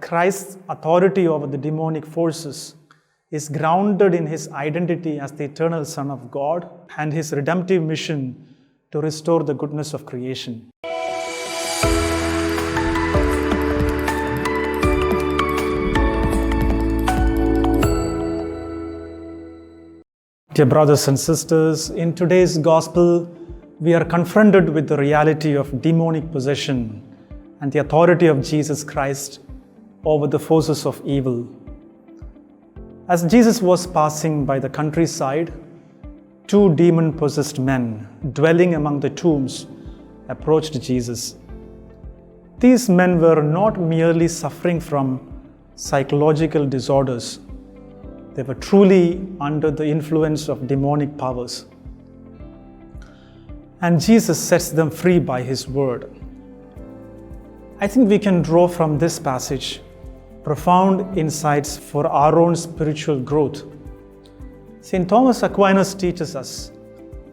Christ's authority over the demonic forces is grounded in his identity as the eternal Son of God and his redemptive mission to restore the goodness of creation. Dear brothers and sisters, in today's gospel, we are confronted with the reality of demonic possession and the authority of Jesus Christ over the forces of evil. As Jesus was passing by the countryside, two demon-possessed men dwelling among the tombs approached Jesus. These men were not merely suffering from psychological disorders. They were truly under the influence of demonic powers. And Jesus sets them free by his word. I think we can draw from this passage profound insights for our own spiritual growth. St. Thomas Aquinas teaches us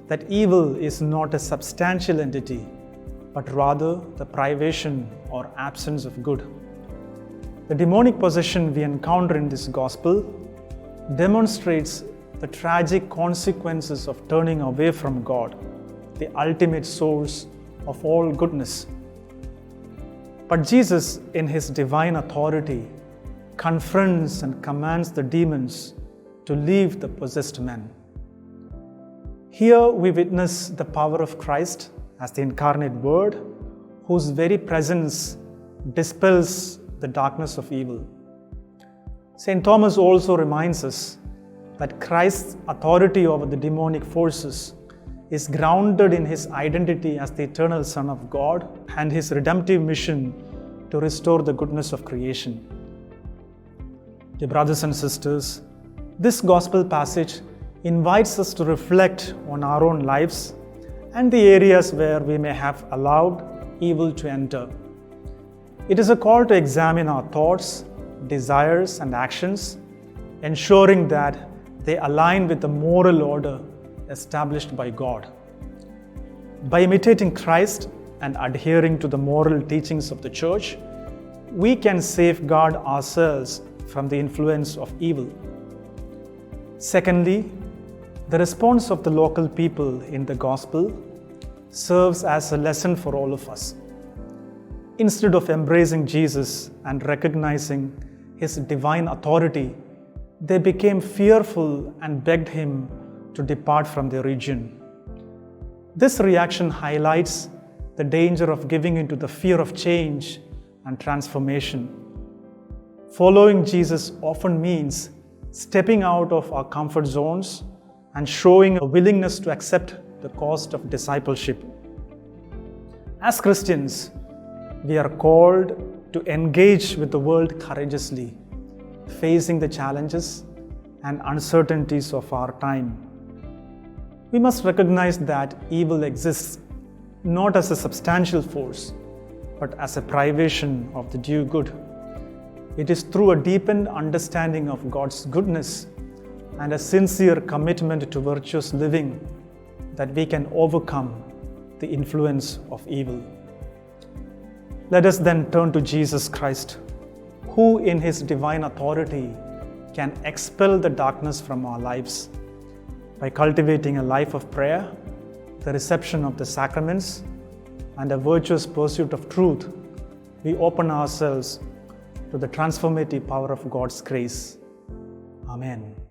that evil is not a substantial entity, but rather the privation or absence of good. The demonic possession we encounter in this gospel demonstrates the tragic consequences of turning away from God, the ultimate source of all goodness. But Jesus, in his divine authority, confronts and commands the demons to leave the possessed men. Here we witness the power of Christ as the incarnate Word, whose very presence dispels the darkness of evil. St. Thomas also reminds us that Christ's authority over the demonic forces is grounded in his identity as the eternal Son of God and his redemptive mission to restore the goodness of creation. Dear brothers and sisters, this gospel passage invites us to reflect on our own lives and the areas where we may have allowed evil to enter. It is a call to examine our thoughts, desires, and actions, ensuring that they align with the moral order established by God. By imitating Christ and adhering to the moral teachings of the Church, we can safeguard ourselves from the influence of evil. Secondly, the response of the local people in the gospel serves as a lesson for all of us. Instead of embracing Jesus and recognizing his divine authority, they became fearful and begged him to depart from their region. This reaction highlights the danger of giving into the fear of change and transformation. Following Jesus often means stepping out of our comfort zones and showing a willingness to accept the cost of discipleship. As Christians, we are called to engage with the world courageously, facing the challenges and uncertainties of our time. We must recognize that evil exists not as a substantial force, but as a privation of the due good. It is through a deepened understanding of God's goodness and a sincere commitment to virtuous living that we can overcome the influence of evil. Let us then turn to Jesus Christ, who in his divine authority can expel the darkness from our lives. By cultivating a life of prayer, the reception of the sacraments, and a virtuous pursuit of truth, we open ourselves to the transformative power of God's grace. Amen.